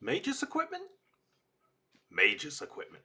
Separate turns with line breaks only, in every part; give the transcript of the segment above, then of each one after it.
Magus equipment? Magus equipment.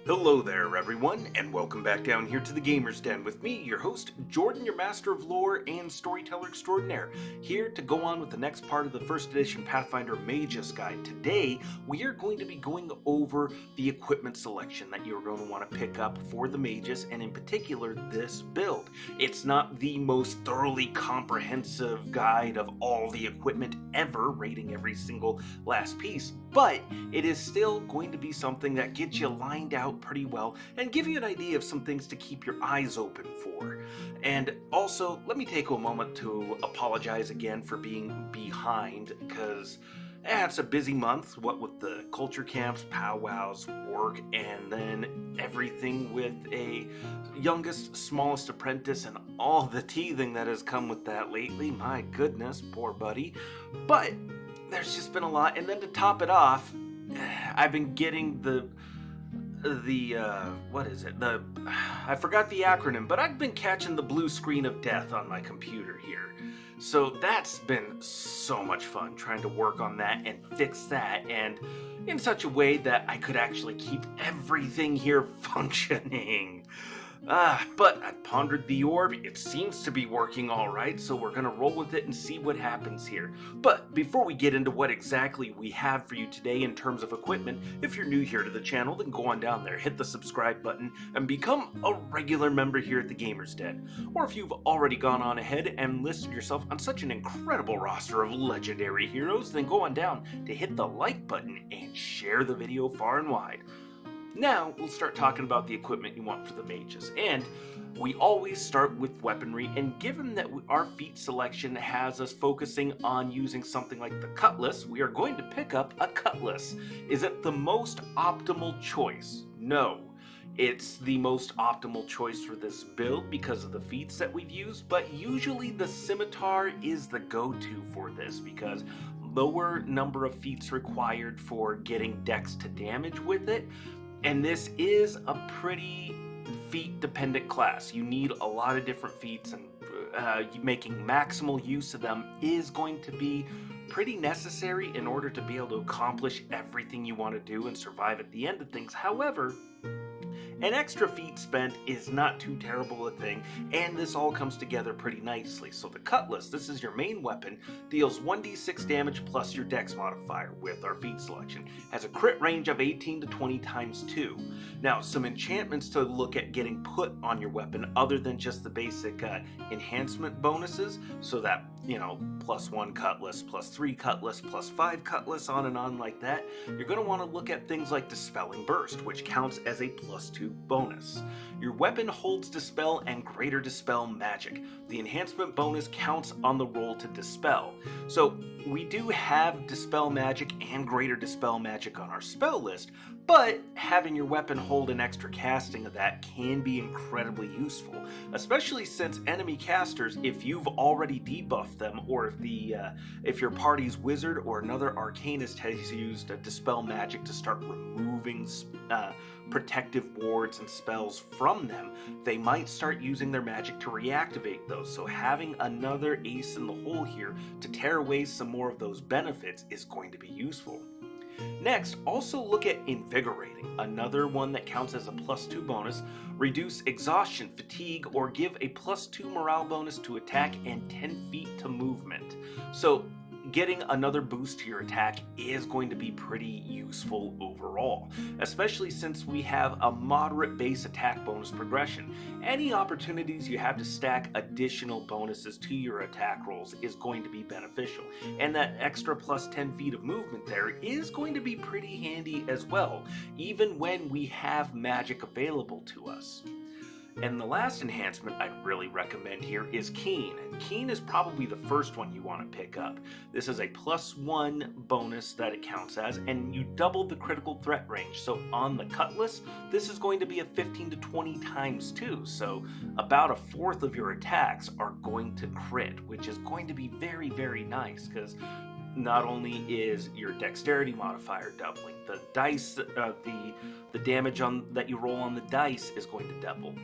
Hello there, everyone, and welcome back down here to the Gamer's Den with me, your host, Jordan, your master of lore and storyteller extraordinaire, here to go on with the next part of the first edition Pathfinder Magus Guide. Today, we are going to be going over the equipment selection that you're going to want to pick up for the Magus, and in particular, this build. It's not the most thoroughly comprehensive guide of all the equipment ever, rating every single last piece, but it is still going to be something that gets you lined out pretty well and give you an idea of some things to keep your eyes open for. And also, let me take a moment to apologize again for being behind, because it's a busy month, what with the culture camps, powwows, work, and then everything with a youngest, smallest apprentice and all the teething that has come with that lately. My goodness, poor buddy. But there's just been a lot, and then to top it off, I've been getting I forgot the acronym, but I've been catching the blue screen of death on my computer here. So that's been so much fun trying to work on that and fix that, and in such a way that I could actually keep everything here functioning. But I pondered the orb, it seems to be working alright, so we're gonna roll with it and see what happens here. But before we get into what exactly we have for you today in terms of equipment, if you're new here to the channel, then go on down there, hit the subscribe button, and become a regular member here at the Gamer's Den. Or if you've already gone on ahead and listed yourself on such an incredible roster of legendary heroes, then go on down to hit the like button and share the video far and wide. Now, we'll start talking about the equipment you want for the mages, and we always start with weaponry, and given that our feat selection has us focusing on using something like the cutlass, we are going to pick up a cutlass. Is it the most optimal choice? No. It's the most optimal choice for this build because of the feats that we've used, but usually the scimitar is the go-to for this because lower number of feats required for getting dex to damage with it. And this is a pretty feat-dependent class. You need a lot of different feats, and making maximal use of them is going to be pretty necessary in order to be able to accomplish everything you want to do and survive at the end of things. However, an extra feat spent is not too terrible a thing, and this all comes together pretty nicely. So the cutlass, this is your main weapon, deals 1d6 damage plus your dex modifier with our feat selection. Has a crit range of 18 to 20 times 2. Now, some enchantments to look at getting put on your weapon other than just the basic enhancement bonuses, so that, +1 cutlass, +3 cutlass, +5 cutlass, on and on like that. You're going to want to look at things like Dispelling Burst, which counts as a +2 bonus. Your weapon holds Dispel and Greater Dispel magic. The enhancement bonus counts on the roll to Dispel. So we do have Dispel magic and Greater Dispel magic on our spell list, but having your weapon hold an extra casting of that can be incredibly useful, especially since enemy casters, if you've already debuffed them, or if your party's wizard or another arcanist has used a Dispel magic to start removing protective wards and spells from them, they might start using their magic to reactivate those. So having another ace in the hole here to tear away some more of those benefits is going to be useful. Next, also look at Invigorating, another one that counts as a +2 bonus. Reduce exhaustion, fatigue, or give a +2 morale bonus to attack and 10 feet to movement. So getting another boost to your attack is going to be pretty useful overall, especially since we have a moderate base attack bonus progression. Any opportunities you have to stack additional bonuses to your attack rolls is going to be beneficial, and that extra +10 feet of movement there is going to be pretty handy as well, even when we have magic available to us. And the last enhancement I'd really recommend here is Keen. Keen is probably the first one you want to pick up. This is a +1 bonus that it counts as, and you double the critical threat range. So on the cutlass, this is going to be a 15 to 20 times 2. So about 1/4 of your attacks are going to crit, which is going to be very, very nice, because not only is your dexterity modifier doubling, the dice, the damage on that you roll on the dice is going to double.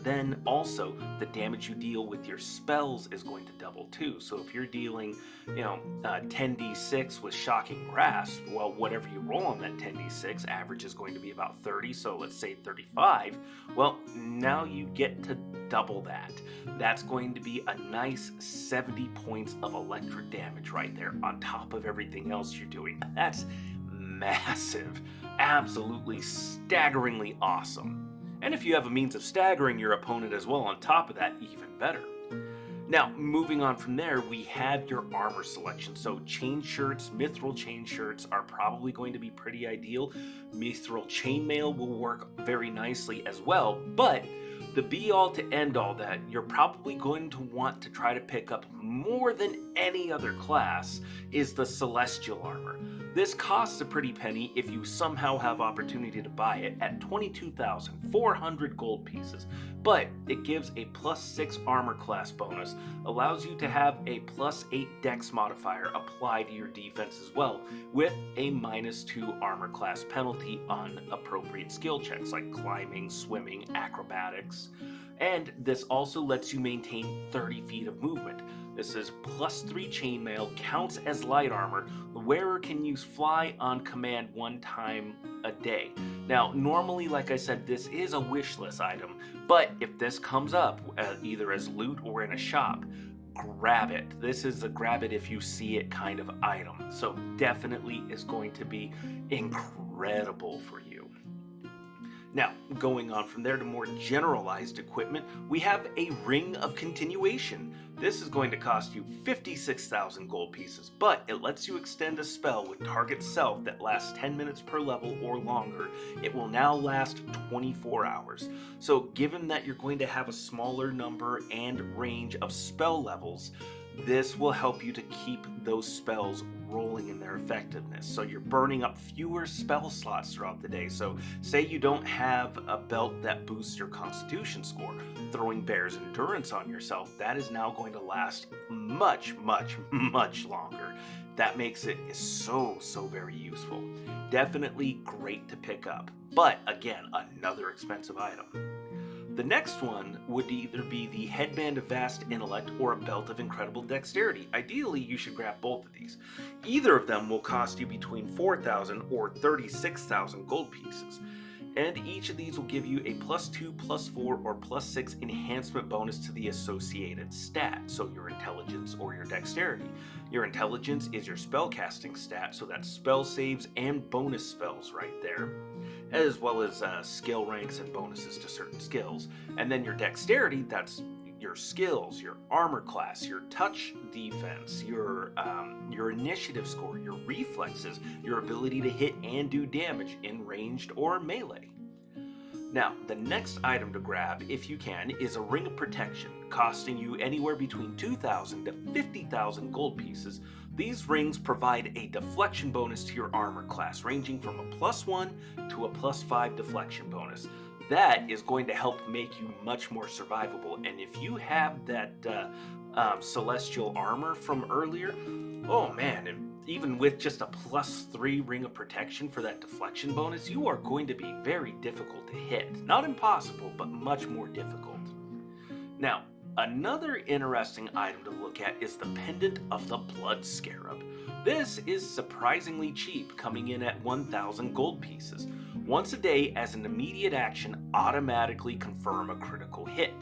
Then also the damage you deal with your spells is going to double too. So if you're dealing, 10d6 with shocking grasp, well, whatever you roll on that 10d6, average is going to be about 30. So let's say 35. Well, now you get to double that. That's going to be a nice 70 points of electric damage right there on top of everything else you're doing. That's massive. Absolutely staggeringly awesome. And if you have a means of staggering your opponent as well on top of that, even better. Now, moving on from there, we have your armor selection. So chain shirts, mithril chain shirts are probably going to be pretty ideal. Mithril chainmail will work very nicely as well, but the be-all to end-all that you're probably going to want to try to pick up more than any other class is the celestial armor. This costs a pretty penny if you somehow have opportunity to buy it at 22,400 gold pieces, but it gives a +6 armor class bonus, allows you to have a +8 dex modifier applied to your defense as well, with a -2 armor class penalty on appropriate skill checks like climbing, swimming, acrobatics. And this also lets you maintain 30 feet of movement. This is +3 chainmail, counts as light armor. The wearer can use fly on command 1 time a day. Now, normally, like I said, this is a wish list item, but if this comes up either as loot or in a shop, grab it. This is a grab it if you see it kind of item. So definitely is going to be incredible for you. Now, going on from there to more generalized equipment, we have a Ring of Continuation. This is going to cost you 56,000 gold pieces, but it lets you extend a spell with target self that lasts 10 minutes per level or longer. It will now last 24 hours. So given that you're going to have a smaller number and range of spell levels, this will help you to keep those spells rolling in their effectiveness. So you're burning up fewer spell slots throughout the day. So say you don't have a belt that boosts your constitution score, throwing Bear's Endurance on yourself, that is now going to last much, much, much longer. That makes it so very useful. Definitely great to pick up. But again, another expensive item. The next one would either be the Headband of Vast Intellect or a Belt of Incredible Dexterity. Ideally, you should grab both of these. Either of them will cost you between 4,000 or 36,000 gold pieces. And each of these will give you a +2, +4, or +6 enhancement bonus to the associated stat, so your intelligence or your dexterity. Your intelligence is your spellcasting stat, so that's spell saves and bonus spells right there, as well as skill ranks and bonuses to certain skills. And then your dexterity, that's your skills, your armor class, your touch defense, your initiative score, your reflexes, your ability to hit and do damage in ranged or melee. Now, the next item to grab, if you can, is a Ring of Protection, costing you anywhere between 2,000 to 50,000 gold pieces. These rings provide a deflection bonus to your armor class, ranging from a +1 to a +5 deflection bonus. That is going to help make you much more survivable. And if you have that celestial armor from earlier, oh man, even with just a +3 Ring of Protection for that deflection bonus, you are going to be very difficult to hit. Not impossible, but much more difficult. Now, another interesting item to look at is the Pendant of the Blood Scarab. This is surprisingly cheap, coming in at 1,000 gold pieces. Once a day, as an immediate action, automatically confirm a critical hit.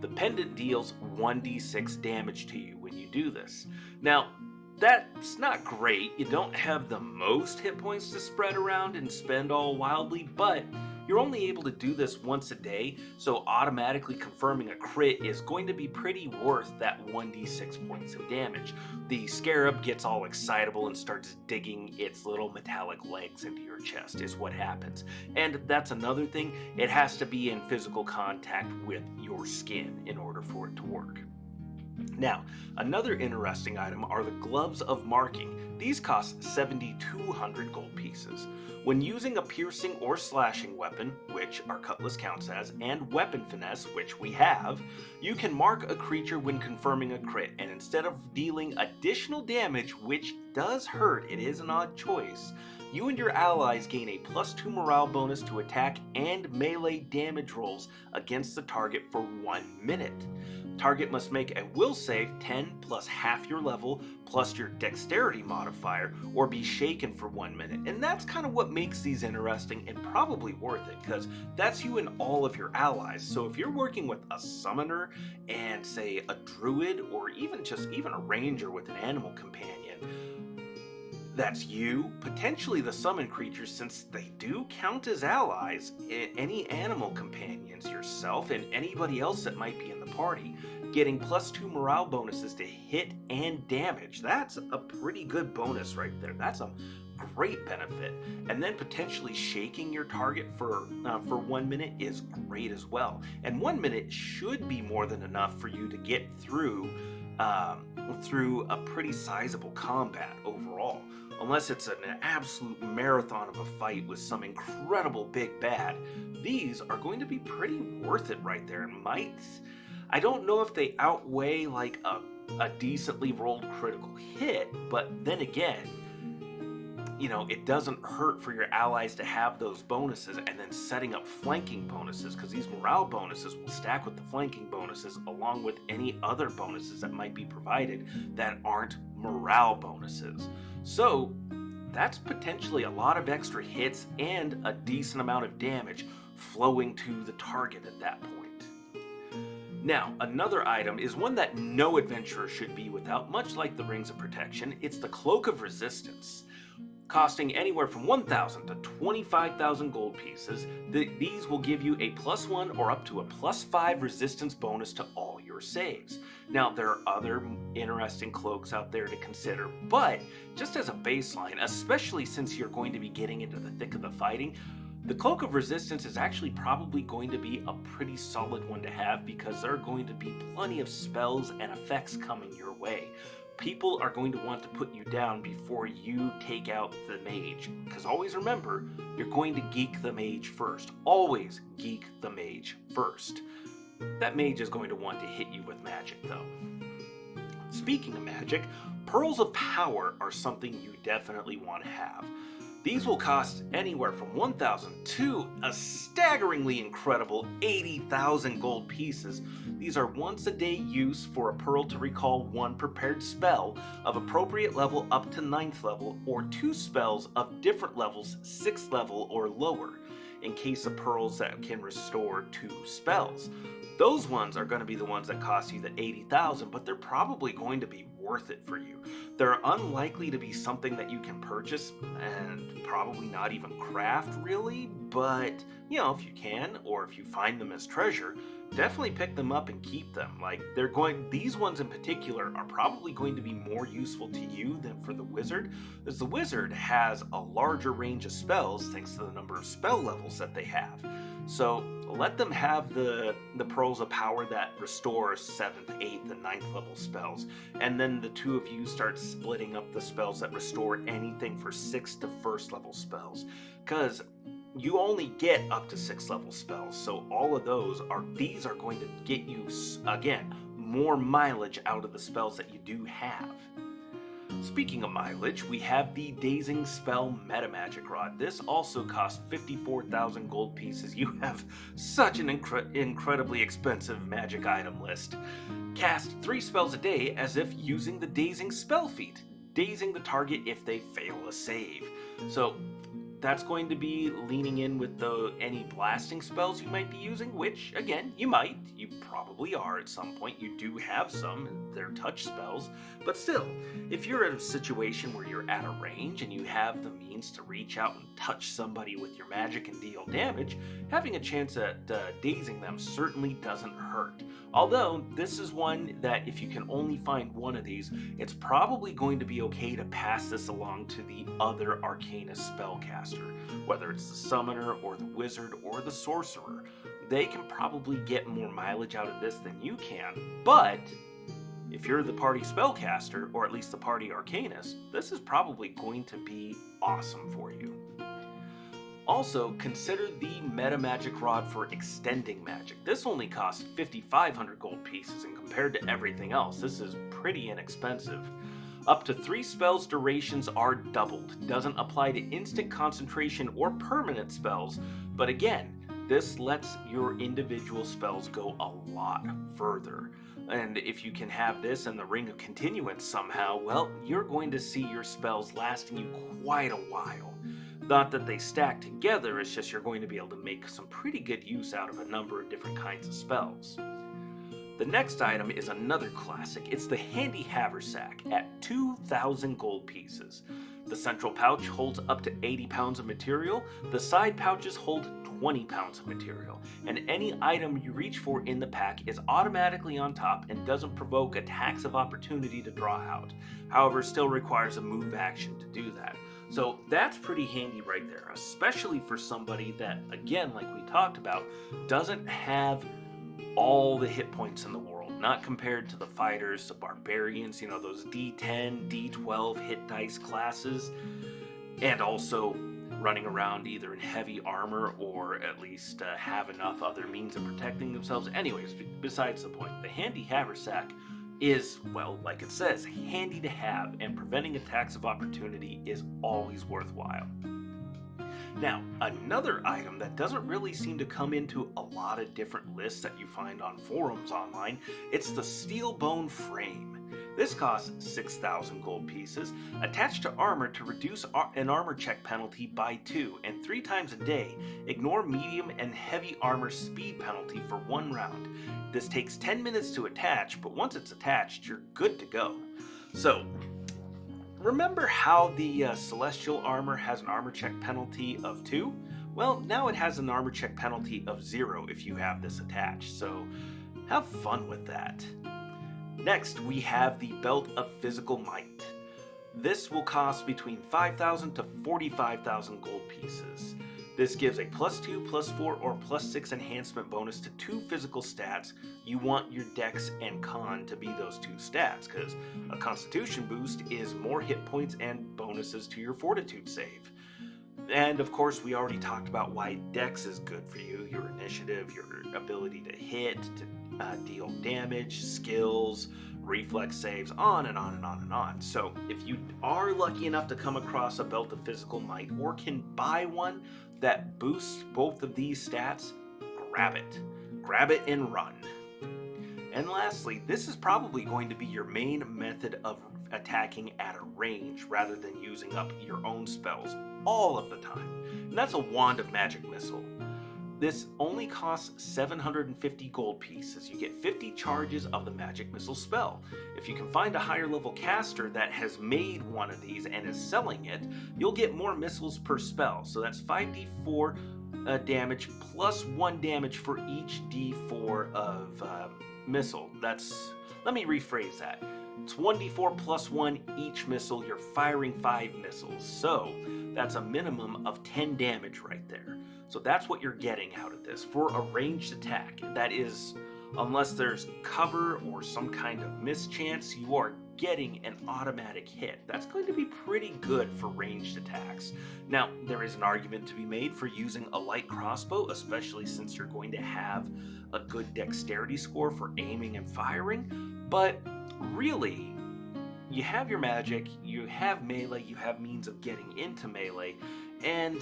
The pendant deals 1d6 damage to you when you do this. Now, that's not great. You don't have the most hit points to spread around and spend all wildly, but you're only able to do this once a day, so automatically confirming a crit is going to be pretty worth that 1d6 points of damage. The scarab gets all excitable and starts digging its little metallic legs into your chest is what happens. And that's another thing, it has to be in physical contact with your skin in order for it to work. Now, another interesting item are the gloves of marking. These cost 7,200 gold pieces. When using a piercing or slashing weapon, which our cutlass counts as, and weapon finesse, which we have, you can mark a creature when confirming a crit, and instead of dealing additional damage, which does hurt, it is an odd choice, you and your allies gain a +2 morale bonus to attack and melee damage rolls against the target for 1 minute. Target must make a will save 10 plus half your level plus your dexterity modifier or be shaken for 1 minute. And that's kind of what makes these interesting and probably worth it, because that's you and all of your allies. So if you're working with a summoner and say a druid or even a ranger with an animal companion, that's you, potentially the summon creatures, since they do count as allies, any animal companions, yourself, and anybody else that might be in the party, getting +2 morale bonuses to hit and damage. That's a pretty good bonus right there. That's a great benefit. And then potentially shaking your target for 1 minute is great as well. And 1 minute should be more than enough for you to get through a pretty sizable combat overall. Unless it's an absolute marathon of a fight with some incredible big bad, these are going to be pretty worth it right there. And I don't know if they outweigh like a decently rolled critical hit, but then again, it doesn't hurt for your allies to have those bonuses and then setting up flanking bonuses, because these morale bonuses will stack with the flanking bonuses along with any other bonuses that might be provided that aren't morale bonuses. So that's potentially a lot of extra hits and a decent amount of damage flowing to the target at that point. Now, another item is one that no adventurer should be without, much like the Rings of Protection. It's the Cloak of Resistance. Costing anywhere from 1,000 to 25,000 gold pieces, these will give you a +1 or up to a +5 resistance bonus to all your saves. Now, there are other interesting cloaks out there to consider, but just as a baseline, especially since you're going to be getting into the thick of the fighting, the Cloak of Resistance is actually probably going to be a pretty solid one to have, because there are going to be plenty of spells and effects coming your way. People are going to want to put you down before you take out the mage, because always remember, you're going to geek the mage first. Always geek the mage first. That mage is going to want to hit you with magic, though. Speaking of magic, pearls of power are something you definitely want to have. These will cost anywhere from 1,000 to a staggeringly incredible 80,000 gold pieces. These are once a day use for a pearl to recall one prepared spell of appropriate level up to 9th level, or 2 spells of different levels 6th level or lower, in case of pearls that can restore 2 spells. Those ones are going to be the ones that cost you the 80,000, but they're probably going to be worth it for you. They're unlikely to be something that you can purchase and probably not even craft really, but if you can, or if you find them as treasure, definitely pick them up and keep them. These ones in particular are probably going to be more useful to you than for the wizard, as the wizard has a larger range of spells thanks to the number of spell levels that they have. So let them have the pearls of power that restore 7th, 8th, and 9th level spells, and then the two of you start splitting up the spells that restore anything for 6th to 1st level spells, because you only get up to 6th level spells, so all of these are going to get you, again, more mileage out of the spells that you do have. Speaking of mileage, we have the Dazing Spell Meta Magic Rod. This also costs 54,000 gold pieces. You have such an incredibly expensive magic item list. Cast 3 spells a day as if using the Dazing Spell feat, dazing the target if they fail a save. So that's going to be leaning in with any blasting spells you might be using, which, again, you probably are at some point. You do have some, they're touch spells, but still, if you're in a situation where you're at a range and you have the means to reach out and touch somebody with your magic and deal damage, having a chance at dazing them certainly doesn't hurt. Although, this is one that if you can only find one of these, it's probably going to be okay to pass this along to the other Arcanist spellcaster, whether it's the summoner or the wizard or the sorcerer. They can probably get more mileage out of this than you can, but If you're the party spellcaster, or at least the party arcanist, this is probably going to be awesome for you. Also, consider the meta magic rod for extending magic. This only costs 5,500 gold pieces, and compared to everything else, this is pretty inexpensive. Up to 3 spells durations are doubled. Doesn't apply to instant concentration or permanent spells, but again, this lets your individual spells go a lot further. And if you can have this and the Ring of Continuance somehow, well, you're going to see your spells lasting you quite a while. Not that they stack together, it's just you're going to be able to make some pretty good use out of a number of different kinds of spells. The next item is another classic. It's the Handy Haversack at 2,000 gold pieces. The central pouch holds up to 80 pounds of material, the side pouches hold 20 pounds of material, and any item you reach for in the pack is automatically on top and doesn't provoke attacks of opportunity to draw out. However, still requires a move action to do that. So that's pretty handy right there, especially for somebody that, again, like we talked about, doesn't have all the hit points in the world, not compared to the fighters, the barbarians, those D10, D12 hit dice classes, and also running around either in heavy armor or at least have enough other means of protecting themselves. Anyways, besides the point, the Handy Haversack is, well, like it says, handy to have, and preventing attacks of opportunity is always worthwhile. Now, another item that doesn't really seem to come into a lot of different lists that you find on forums online, it's the Steel Bone Frame. This costs 6,000 gold pieces, attached to armor to reduce an armor check penalty by 2, and 3 times a day, ignore medium and heavy armor speed penalty for 1 round. This takes 10 minutes to attach, but once it's attached, you're good to go. So, remember how the Celestial armor has an armor check penalty of 2? Well, now it has an armor check penalty of 0 if you have this attached, so have fun with that. Next, we have the Belt of Physical Might. This will cost between 5,000 to 45,000 gold pieces. This gives a +2, +4, or +6 enhancement bonus to 2 physical stats. You want your dex and con to be those 2 stats, because a constitution boost is more hit points and bonuses to your fortitude save. And of course, we already talked about why dex is good for you, your initiative, your ability to hit, to deal damage, skills, reflex saves, on and on and on and on. So if you are lucky enough to come across a Belt of Physical Might or can buy one that boosts both of these stats, grab it. Grab it and run. And lastly, this is probably going to be your main method of attacking at a range rather than using up your own spells all of the time. And that's a Wand of Magic Missile. This only costs 750 gold pieces. You get 50 charges of the Magic Missile spell. If you can find a higher level caster that has made one of these and is selling it, you'll get more missiles per spell. So that's 5d4 damage plus 1 damage for each d4 of missile. Let me rephrase that. It's 1d4 plus 1 each missile. You're firing 5 missiles. So that's a minimum of 10 damage right there. So that's what you're getting out of this for a ranged attack. That is, unless there's cover or some kind of mischance, you are getting an automatic hit. That's going to be pretty good for ranged attacks. Now, there is an argument to be made for using a light crossbow, especially since you're going to have a good dexterity score for aiming and firing, but really, you have your magic, you have melee, you have means of getting into melee, and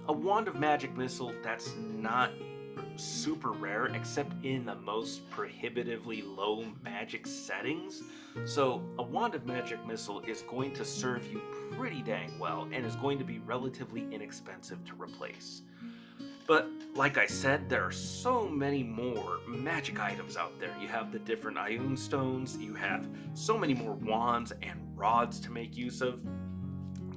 a Wand of Magic Missile, that's not super rare except in the most prohibitively low magic settings. So a Wand of Magic Missile is going to serve you pretty dang well and is going to be relatively inexpensive to replace. But like I said, there are so many more magic items out there. You have the different Ioun stones, you have so many more wands and rods to make use of.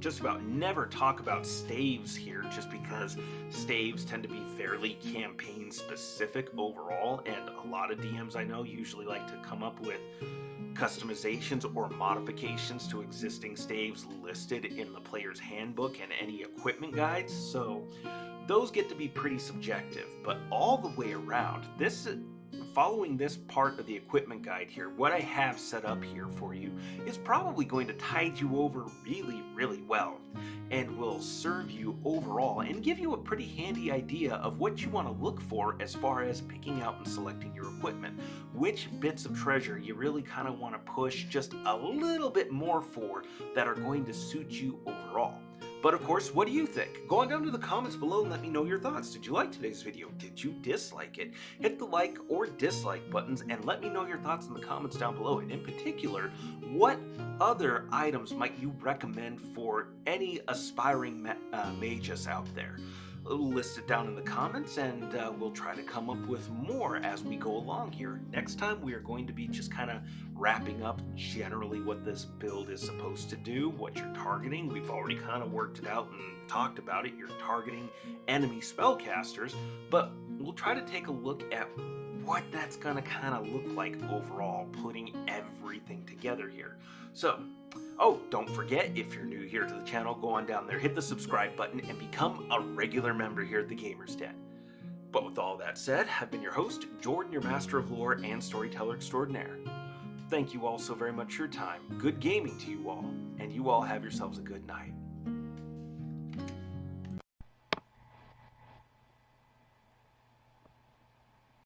Just about never talk about staves here, just because staves tend to be fairly campaign specific overall, and a lot of DMs I know usually like to come up with customizations or modifications to existing staves listed in the player's handbook and any equipment guides, so those get to be pretty subjective. But all the way around, this following this part of the equipment guide here, what I have set up here for you is probably going to tide you over really, really well, and will serve you overall and give you a pretty handy idea of what you want to look for as far as picking out and selecting your equipment, which bits of treasure you really kind of want to push just a little bit more for that are going to suit you overall. But of course, what do you think? Go on down to the comments below and let me know your thoughts. Did you like today's video? Did you dislike it? Hit the like or dislike buttons and let me know your thoughts in the comments down below. And in particular, what other items might you recommend for any aspiring magus out there? List it down in the comments, and we'll try to come up with more as we go along here. Next time we are going to be just kind of wrapping up generally what this build is supposed to do, what you're targeting. We've already kind of worked it out and talked about it. You're targeting enemy spellcasters, but we'll try to take a look at what that's going to kind of look like overall, putting everything together here. So, oh, don't forget, if you're new here to the channel, go on down there, hit the subscribe button, and become a regular member here at the Gamer's Den. But with all that said, I've been your host, Jordan, your master of lore and storyteller extraordinaire. Thank you all so very much for your time. Good gaming to you all, and you all have yourselves a good night.